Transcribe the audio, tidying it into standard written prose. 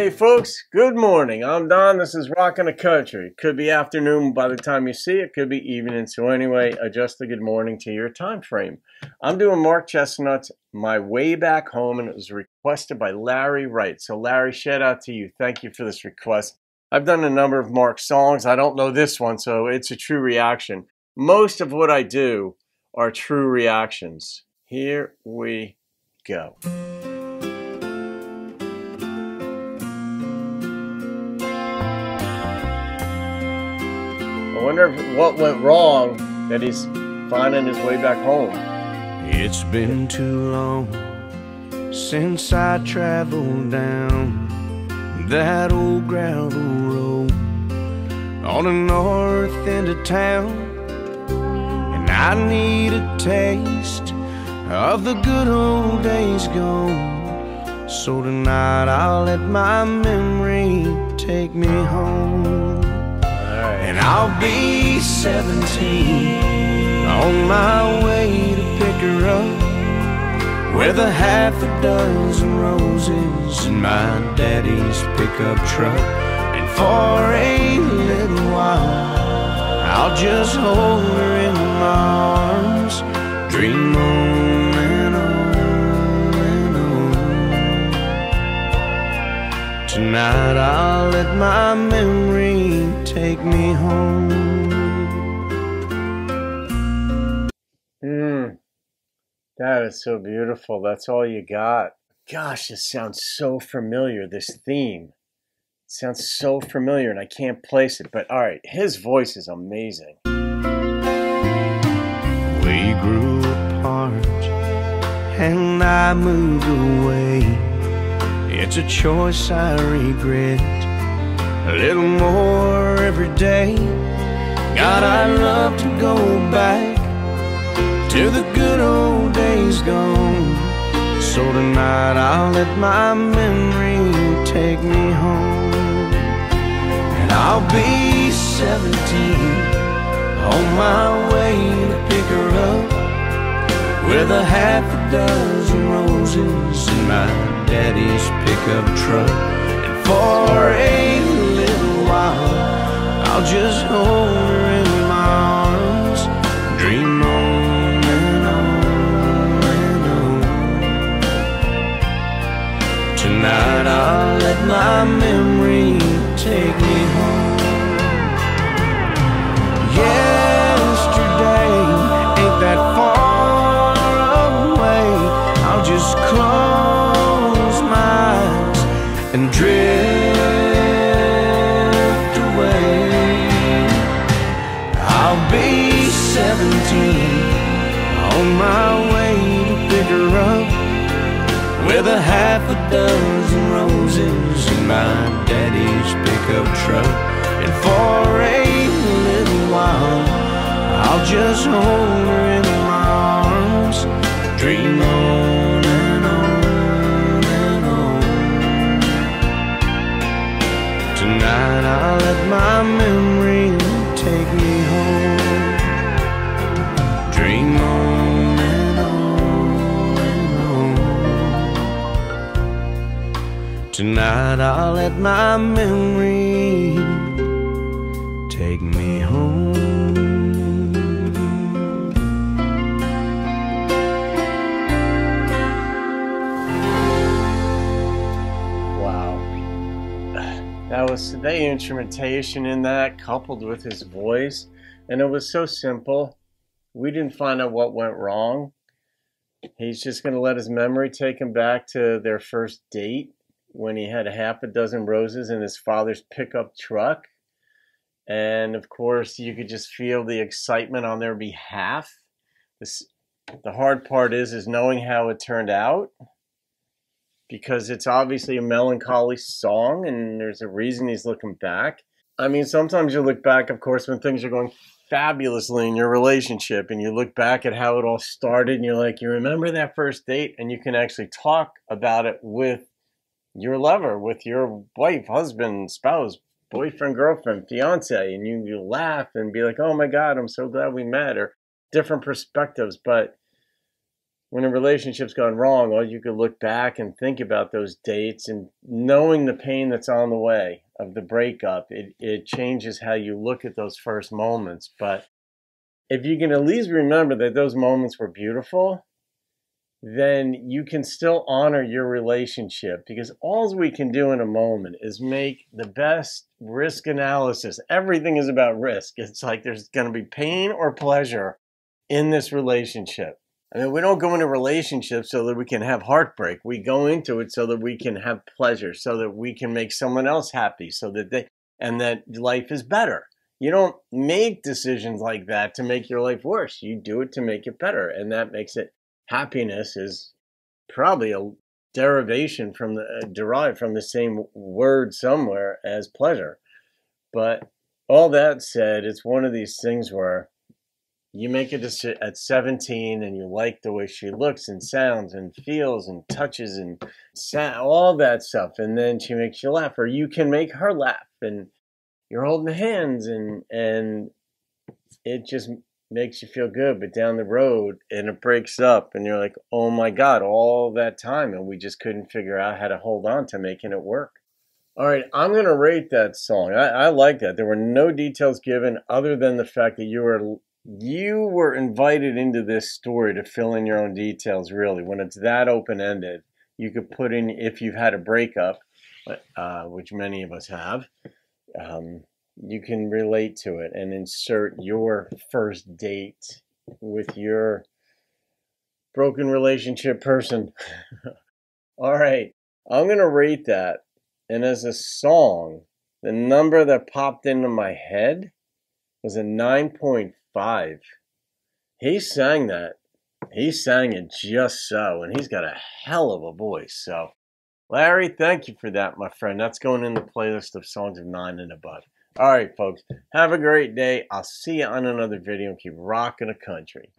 Hey folks, good morning. I'm Don. This is Rockin' the Country. It could be afternoon by the time you see it. Could be evening. So anyway, adjust the good morning to your time frame. I'm doing Mark Chesnutt's My Way Back Home, and it was requested by Larry Wright. So Larry, shout out to you. Thank you for this request. I've done a number of Mark songs. I don't know this one, so it's a true reaction. Most of what I do are true reactions. Here we go. I wonder what went wrong that he's finding his way back home. It's been too long since I traveled down that old gravel road on the north end of town, and I need a taste of the good old days gone. So tonight I'll let my memory take me home. And I'll be 17 on my way to pick her up with a half a dozen roses in my daddy's pickup truck. And for a little while I'll just hold her in my arms, dream on and on and on. Tonight I'll let my memory take me home. That is so beautiful. That's all you got. Gosh, this sounds so familiar, this theme. It sounds so familiar and I can't place it, but all right, his voice is amazing. We grew apart and I moved away. It's a choice I regret a little more every day. God, I'd love to go back to the good old days gone. So tonight I'll let my memory take me home. And I'll be 17 on my way to pick her up with a half a dozen roses in my daddy's pickup truck. And for a little while I'll just hold her in my arms, dream on and on and on. Tonight I'll let my memory take me home. Yesterday ain't that far away. I'll just close my eyes and drift away. I'll be 17 on my way to pick her up with a half a dozen roses in my daddy's pickup truck. And for a little while I'll just hold her in my arms, dream on and on and on. Tonight I'll let my memory take me home, dream on and on and on. Tonight I'll let my memory take me home. Wow. That was the instrumentation in that coupled with his voice, and it was so simple. We didn't find out what went wrong. He's just going to let his memory take him back to their first date when he had a half a dozen roses in his father's pickup truck. And of course, you could just feel the excitement on their behalf. The hard part is knowing how it turned out, because it's obviously a melancholy song and there's a reason he's looking back. I mean, sometimes you look back, of course, when things are going fabulously in your relationship and you look back at how it all started and you're like, you remember that first date, and you can actually talk about it with your lover, with your wife, husband, spouse, boyfriend, girlfriend, fiance, and you laugh and be like, oh my God, I'm so glad we met, or different perspectives. But when a relationship's gone wrong, all you could look back and think about those dates and knowing the pain that's on the way of the breakup, it changes how you look at those first moments. But if you can at least remember that those moments were beautiful, then you can still honor your relationship, because all we can do in a moment is make the best risk analysis. Everything is about risk. It's like there's going to be pain or pleasure in this relationship. I mean, we don't go into relationships so that we can have heartbreak. We go into it so that we can have pleasure, so that we can make someone else happy, so that and that life is better. You don't make decisions like that to make your life worse. You do it to make it better, and that makes it. Happiness is probably a derivation from derived from the same word somewhere as pleasure. But all that said, it's one of these things where you make a decision at 17 and you like the way she looks and sounds and feels and touches and all that stuff, and then she makes you laugh, or you can make her laugh, and you're holding hands, and it just makes you feel good. But down the road, and it breaks up, and you're like, oh my God, all that time, and we just couldn't figure out how to hold on to making it work. All right, I'm going to rate that song. I like that. There were no details given other than the fact that you were invited into this story to fill in your own details, really. When it's that open-ended, you could put in, if you've had a breakup, which many of us have, you can relate to it and insert your first date with your broken relationship person. All right, I'm going to rate that. And as a song, the number that popped into my head was a 9.5. He sang that. He sang it just so, and he's got a hell of a voice. So, Larry, thank you for that, my friend. That's going in the playlist of songs of 9 and above. All right, folks, have a great day. I'll see you on another video, and keep rocking the country.